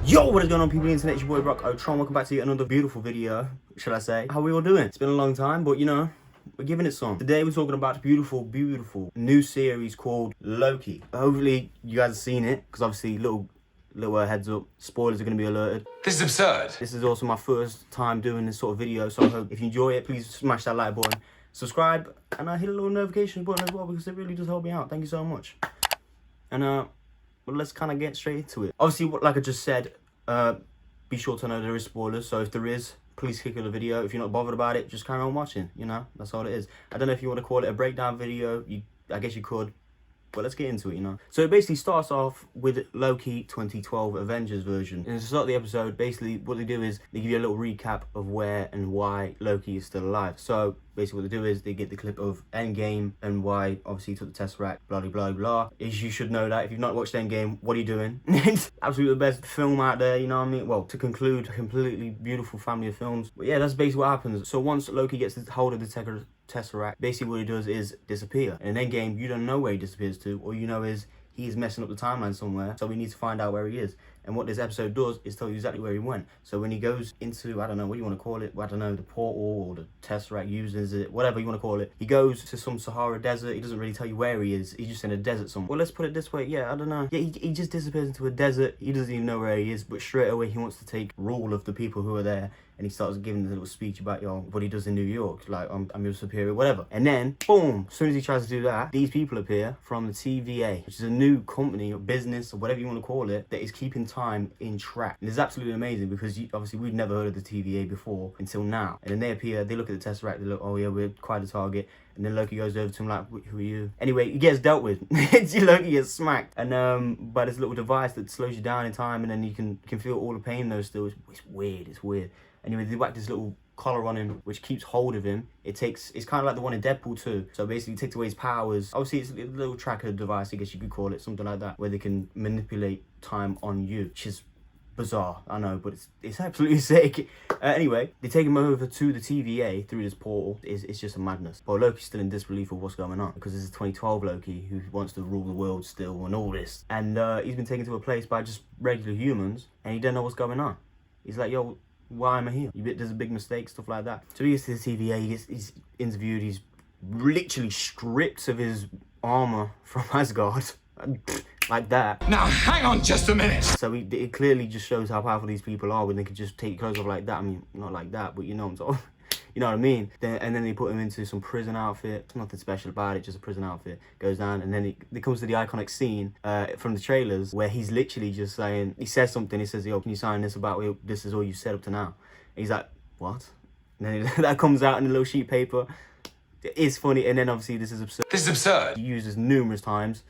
Yo, what is going on, people of the internet? It's your boy BrockOtroN. Welcome back to another beautiful video, should I say. How are we all doing? It's been a long time, but you know, we're giving it some. Today we're talking about a beautiful new series called Loki. Hopefully you guys have seen it, because obviously, little heads up, spoilers are going to be alerted. This is absurd. This is also my first time doing this sort of video, so I hope if you enjoy it, please smash that like button, subscribe, and hit a little notification button as well, because it really does help me out. Thank you so much. And well, let's kind of get straight into it. Obviously, like I just said, be sure to know there is spoilers, so if there is, please click on the video. If you're not bothered about it, just carry on watching, you know, that's all it is. I don't know if you want to call it a breakdown video, I guess you could, but let's get into it, you know. So it basically starts off with Loki 2012 Avengers version. And to start the episode, basically what they do is they give you a little recap of where and why Loki is still alive. So basically what they do is they get the clip of Endgame and why obviously he took the Tesseract, blah blah blah blah. Is you should know that if you've not watched Endgame, what are you doing? It's absolutely the best film out there, you know what I mean? Well, to conclude, a completely beautiful family of films. But yeah, that's basically what happens. So once Loki gets hold of the Tesseract, basically what he does is disappear. And in Endgame, you don't know where he disappears to. All you know is he's messing up the timeline somewhere, so we need to find out where he is. And what this episode does is tell you exactly where he went. So when he goes into, I don't know, what do you want to call it? I don't know, the portal or the Tesseract uses it, whatever you want to call it. He goes to some Sahara desert. He doesn't really tell you where he is. He's just in a desert somewhere. Well, let's put it this way. Yeah, I don't know. Yeah, he just disappears into a desert. He doesn't even know where he is, but straight away he wants to take rule of the people who are there. And he starts giving a little speech about, yo, what he does in New York. Like, I'm your superior, whatever. And then, boom, as soon as he tries to do that, these people appear from the TVA, which is a new company or business or whatever you want to call it, that is keeping time in track. And it's absolutely amazing because obviously we'd never heard of the TVA before until now. And then they appear, they look at the Tesseract, they look, oh yeah, we're quite a target. And then Loki goes over to him like, who are you? Anyway, he gets dealt with. Loki gets smacked. And by this little device that slows you down in time, and then you can feel all the pain though still. It's weird, it's weird. Anyway, they whack this little collar on him, which keeps hold of him. It's kind of like the one in Deadpool 2. So basically, it takes away his powers. Obviously, it's a little tracker device, I guess you could call it, something like that, where they can manipulate time on you, which is bizarre, I know, but it's absolutely sick. Anyway, they take him over to the TVA through this portal. It's just a madness. But Loki's still in disbelief of what's going on, because this is 2012 Loki, who wants to rule the world still and all this. And he's been taken to a place by just regular humans, and he doesn't know what's going on. He's like, yo, why am I here? There's a big mistake, stuff like that. So he gets to the TVA, he's interviewed, he's literally stripped of his armor from Asgard. Like that. Now hang on just a minute. So it clearly just shows how powerful these people are when they can just take clothes off like that. I mean, not like that, but you know what I'm talking. You know what I mean? And then they put him into some prison outfit. There's nothing special about it, just a prison outfit. Goes down, and then it comes to the iconic scene from the trailers where he's literally just saying, he says something, he says, yo, can you sign this about, this is all you said up to now? And he's like, what? And then that comes out in a little sheet of paper. It's funny, and then obviously this is absurd. This is absurd. He uses numerous times.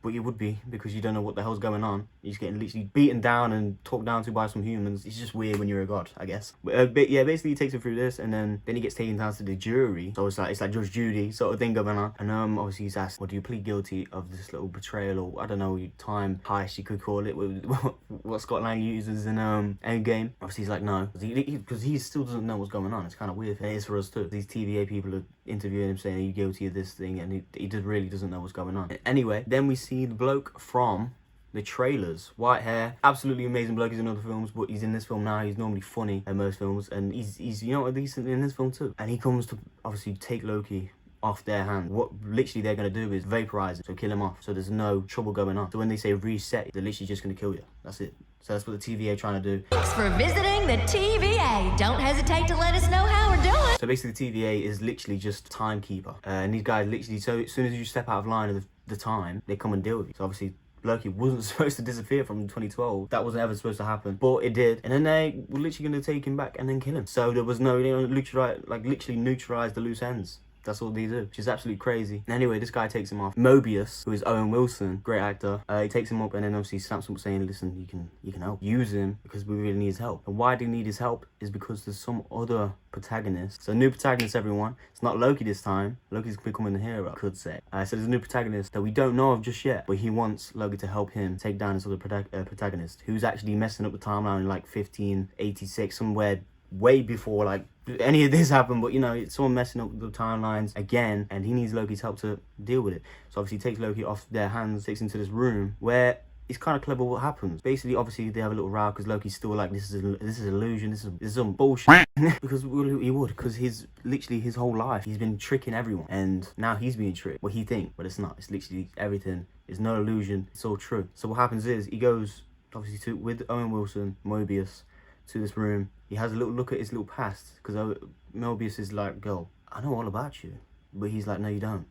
But you would be, because you don't know what the hell's going on. You're just getting literally beaten down and talked down to by some humans. It's just weird when you're a god, I guess. But yeah, basically he takes him through this, and then he gets taken down to the jury. So it's like Judge Judy sort of thing going on. And obviously he's asked, well, do you plead guilty of this little betrayal, or I don't know, time heist you could call it, what Scott Lang uses in Endgame. Obviously he's like, no, because he still doesn't know what's going on. It's kind of weird, and it is for us too. These TVA people are interviewing him, saying, are you guilty of this thing? And he just really doesn't know what's going on. Anyway, then we see the bloke from the trailers, white hair, absolutely amazing bloke. He's in other films, but he's in this film now. He's normally funny in most films, and he's you know, decent in this film too. And he comes to obviously take Loki off their hand. What literally they're going to do is vaporize him, so kill him off, so there's no trouble going on. So when they say reset, they're literally just going to kill you. That's it. So that's what the TVA are trying to do. Thanks for visiting the TVA. Don't hesitate to let us know how we're doing. So basically the TVA is literally just timekeeper. And these guys literally, so as soon as you step out of line of the time, they come and deal with you. So obviously Loki wasn't supposed to disappear from 2012. That wasn't ever supposed to happen, but it did. And then they were literally going to take him back and then kill him. So there was no, literally neutralize the loose ends. That's all they do, which is absolutely crazy. Anyway, this guy takes him off. Mobius, who is Owen Wilson, great actor, he takes him up, and then obviously snaps him up saying, listen, you can help. Use him, because we really need his help. And why do we need his help is because there's some other protagonist. So new protagonist, everyone. It's not Loki this time. Loki's becoming the hero, I could say. So there's a new protagonist that we don't know of just yet, but he wants Loki to help him take down this other protagonist, who's actually messing up the timeline in like 1586, somewhere way before like any of this happened. But you know, it's someone messing up the timelines again, and he needs Loki's help to deal with it. So obviously he takes Loki off their hands, takes him to this room where it's kind of clever what happens. Basically, obviously, they have a little row because Loki's still like, this is illusion, this is some bullshit. Because he would, because literally his whole life, he's been tricking everyone. And now he's being tricked. What he thinks, but it's not. It's literally everything. It's no illusion. It's all true. So what happens is, he goes, obviously, with Owen Wilson, Mobius, to this room. He has a little look at his little past. Because Mobius is like, girl, I know all about you. But he's like, no, you don't.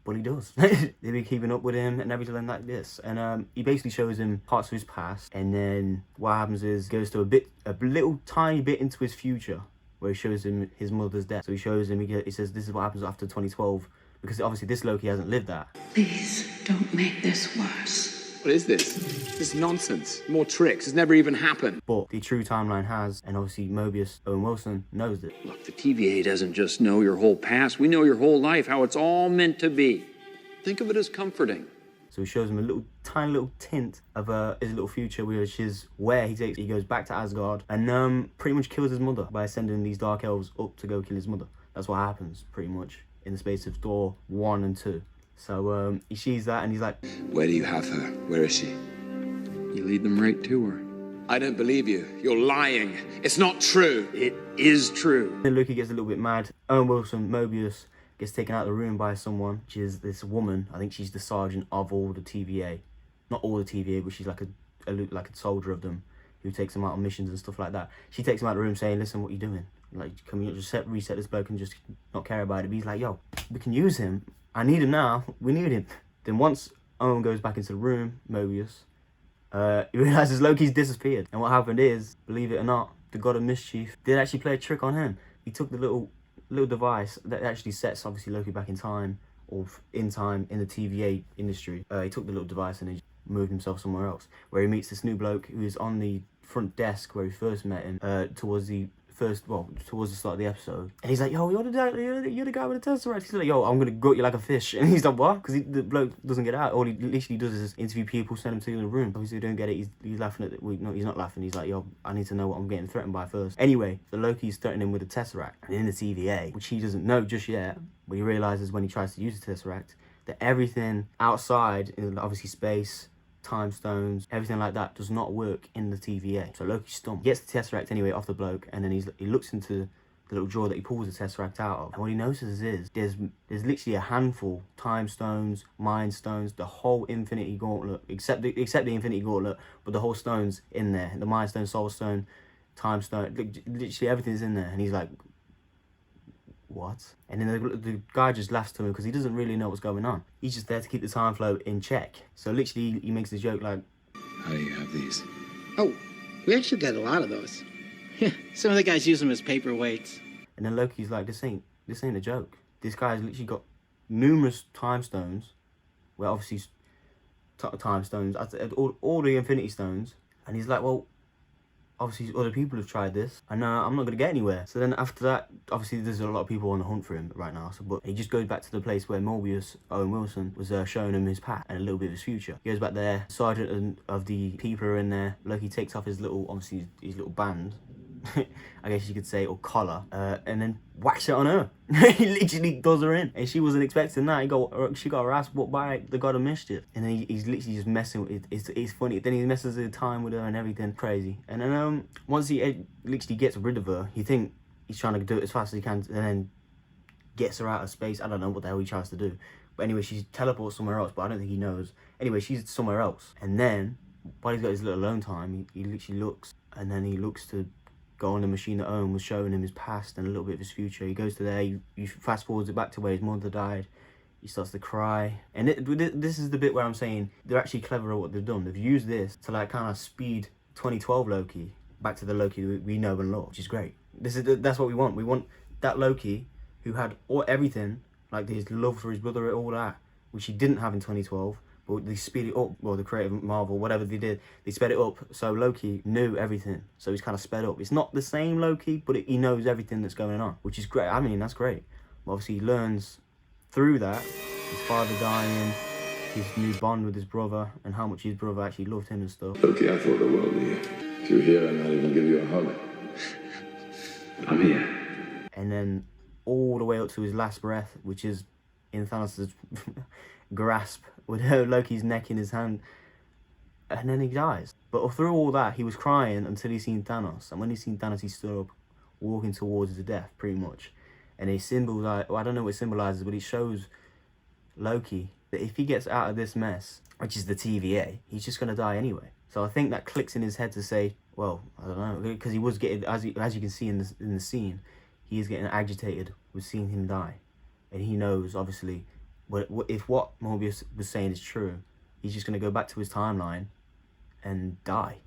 But he does. They've been keeping up with him and everything like this. And he basically shows him parts of his past. And then what happens is, goes to a little tiny bit into his future, where he shows him his mother's death. So he shows him, he says, this is what happens after 2012. Because obviously this Loki hasn't lived that. Please don't make this worse. What is this? This is nonsense. More tricks. It's never even happened. But the true timeline has, and obviously Mobius, Owen Wilson, knows it. Look, the TVA doesn't just know your whole past. We know your whole life, how it's all meant to be. Think of it as comforting. So he shows him a tiny little tint of his little future, which is where he goes back to Asgard and pretty much kills his mother by sending these dark elves up to go kill his mother. That's what happens, pretty much, in the space of Thor 1 and 2. So he sees that and he's like, Where do you have her? Where is she? You lead them right to her. I don't believe you. You're lying. It's not true. It is true. Then Loki gets a little bit mad. Owen Wilson, Mobius, gets taken out of the room by someone, which is this woman. I think she's the sergeant of all the TVA. Not all the TVA, but she's like a soldier of them, who takes them out on missions and stuff like that. She takes him out of the room saying, listen, what are you doing? Like, can we just reset this bloke and just not care about it? But he's like, yo, we can use him. I need him now. We need him. Then once Owen goes back into the room, Mobius, he realizes Loki's disappeared. And what happened is, believe it or not, the God of Mischief did actually play a trick on him. He took the little device that actually sets, obviously, Loki back in time, or in time in the TVA industry. He took the little device and he moved himself somewhere else, where he meets this new bloke who is on the front desk where he first met him, towards the start of the episode. And he's like, yo, you're the guy with the Tesseract. He's like, yo, I'm gonna gut you like a fish. And he's like, what? Because the bloke doesn't get out. All he literally does is interview people, send them to the room. Obviously, they don't get it. He's laughing at it. No, he's not laughing. He's like, yo, I need to know what I'm getting threatened by first. Anyway, the Loki's threatening him with the Tesseract. And in the TVA, which he doesn't know just yet, but he realizes when he tries to use the Tesseract, that everything outside, in obviously space, time stones, everything like that, does not work in the TVA. So Loki's stumped. He gets the Tesseract anyway off the bloke, and then he looks into the little drawer that he pulls the Tesseract out of. And what he notices is there's literally a handful, time stones, mind stones, the whole Infinity Gauntlet, except the Infinity Gauntlet, but the whole stones in there. The Mind Stone, Soul Stone, Time Stone, literally everything's in there. And he's like, what? And then the guy just laughs to him because he doesn't really know what's going on. He's just there to keep the time flow in check. So literally he makes the joke like, How do you have these? Oh, we actually got a lot of those. Yeah, some of the guys use them as paperweights. and then Loki's like, this ain't a joke. This guy's literally got numerous time stones, well obviously time stones, all the Infinity Stones, and he's like, well, obviously other people have tried this, and I'm not going to get anywhere. So then after that, obviously there's a lot of people on the hunt for him right now, so, but he just goes back to the place where Mobius, Owen Wilson, was showing him his past and a little bit of his future. He goes back there, sergeant of the people are in there. Loki takes off his little, obviously his little band, I guess you could say, or collar, and then whacks it on her. He literally does her in, and she wasn't expecting that. She got her ass whooped by the God of Mischief, and then he's literally just messing with it. It's funny. Then he messes with the time with her and everything, crazy. And then once he literally gets rid of her, he think he's trying to do it as fast as he can, and then gets her out of space. I don't know what the hell he tries to do, but anyway, she teleports somewhere else. But I don't think he knows. Anyway, she's somewhere else, and then while he's got his little alone time, he literally looks, and then he looks to go on the machine that Owen was showing him his past and a little bit of his future. He goes to there, you fast forwards it back to where his mother died. He starts to cry. And this is the bit where I'm saying they're actually clever at what they've done. They've used this to like kind of speed 2012 Loki back to the Loki we know and love, which is great. That's what we want. We want that Loki who had everything, like his love for his brother, all that, which he didn't have in 2012. But they speed it up, well, the creative Marvel, whatever they did, they sped it up. So Loki knew everything, so he's kind of sped up. It's not the same Loki, but he knows everything that's going on, which is great. I mean, that's great. But obviously, he learns through that, his father dying, his new bond with his brother, and how much his brother actually loved him and stuff. Loki, I thought the world of you. If you're here, I'd not even give you a hug. I'm here. And then all the way up to his last breath, which is in Thanos' grasp, with Loki's neck in his hand. and then he dies. But through all that, he was crying until he seen Thanos. And when he seen Thanos, he stood up, walking towards his death, pretty much. And it symbolizes, well, I don't know what it symbolizes, but it shows Loki that if he gets out of this mess, which is the TVA, he's just going to die anyway. So I think that clicks in his head to say, well, I don't know, because he was getting, as you can see in the scene, he is getting agitated with seeing him die. And he knows, obviously, if what Mobius was saying is true, he's just going to go back to his timeline and die.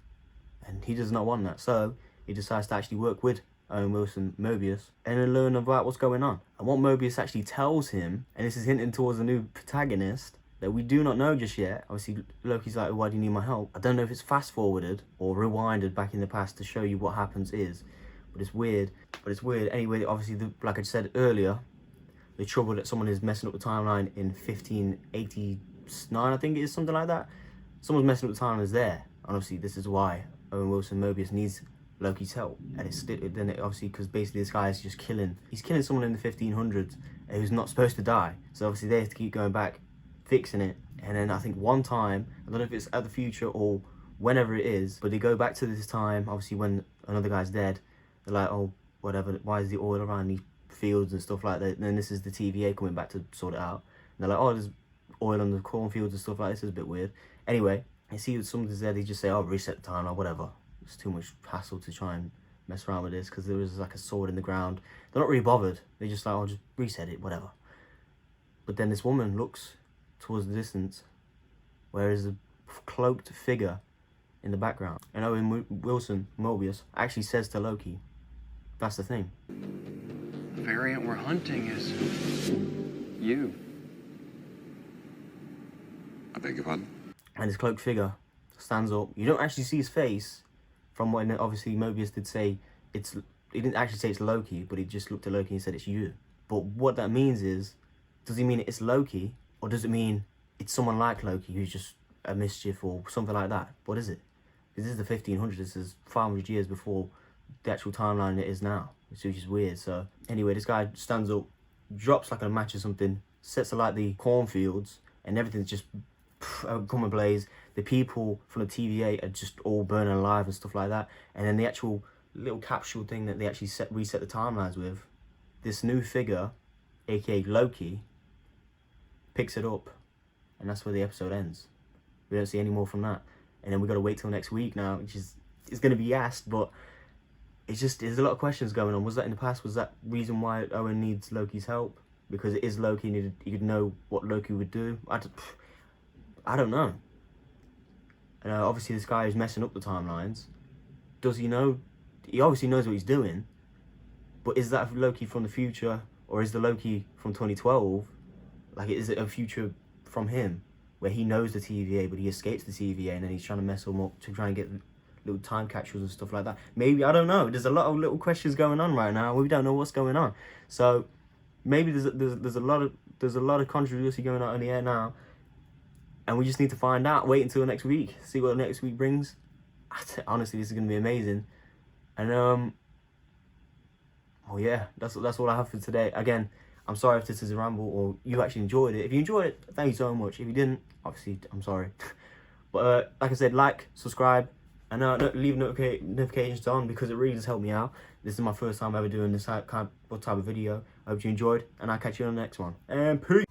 And he does not want that. So he decides to actually work with Owen Wilson, Mobius, and then learn about what's going on. And what Mobius actually tells him, and this is hinting towards a new protagonist that we do not know just yet. Obviously, Loki's like, why do you need my help? I don't know if it's fast-forwarded or rewinded back in the past to show you what happens is. But it's weird. Anyway, obviously, like I said earlier, the trouble that someone is messing up the timeline in 1589, I think it is, something like that. Someone's messing up the timeline is there. And obviously, this is why Owen Wilson, Mobius needs Loki's help. And obviously, because basically this guy is just he's killing someone in the 1500s who's not supposed to die. So obviously they have to keep going back, fixing it. And then I think one time, I don't know if it's at the future or whenever it is, but they go back to this time, obviously when another guy's dead. They're like, oh, whatever, why is the oil around these fields and stuff like that? And then this is the TVA coming back to sort it out. And they're like, oh, there's oil on the cornfields and stuff like this. This is a bit weird. Anyway, I see something's there, they just say, oh, reset the time or whatever. It's too much hassle to try and mess around with this because there was like a sword in the ground. They're not really bothered. They just like, oh, just reset it, whatever. But then this woman looks towards the distance where is a cloaked figure in the background. And Owen Wilson, Mobius, actually says to Loki, that's the thing. The variant we're hunting is you. I beg your pardon? And this cloaked figure stands up. You don't actually see his face from when obviously Mobius did say he didn't actually say it's Loki, but he just looked at Loki and said it's you. But what that means is, does he mean it's Loki, or does it mean it's someone like Loki who's just a mischief or something like that? What is it? Because this is the 1500s, this is 500 years before the actual timeline it is now, which is weird. So anyway, this guy stands up, drops like a match or something, sets alight the cornfields, and everything's just come ablaze. The people from the TVA are just all burning alive and stuff like that. And then the actual little capsule thing that they actually reset the timelines with, this new figure, aka Loki, picks it up, and that's where the episode ends. We don't see any more from that. And then we got to wait till next week now, which is going to be asked, but it's just, there's a lot of questions going on. Was that in the past? Was that reason why Owen needs Loki's help? Because it is Loki and he could know what Loki would do? I don't know. And obviously this guy is messing up the timelines. Does he know? He obviously knows what he's doing. But is that Loki from the future? Or is the Loki from 2012? Like, is it a future from him? Where he knows the TVA, but he escapes the TVA, and then he's trying to mess them up to try and get little time capsules and stuff like that. Maybe, I don't know. There's a lot of little questions going on right now. We don't know what's going on. So maybe there's a lot of controversy going on in the air now, and we just need to find out. Wait until next week, see what next week brings. Honestly, this is gonna be amazing. And oh yeah, that's all I have for today. Again, I'm sorry if this is a ramble or you actually enjoyed it. If you enjoyed it, thank you so much. If you didn't, obviously, I'm sorry. But like I said, like, subscribe, and leave notifications on because it really does help me out. This is my first time ever doing this type of video. I hope you enjoyed, and I'll catch you on the next one. And peace!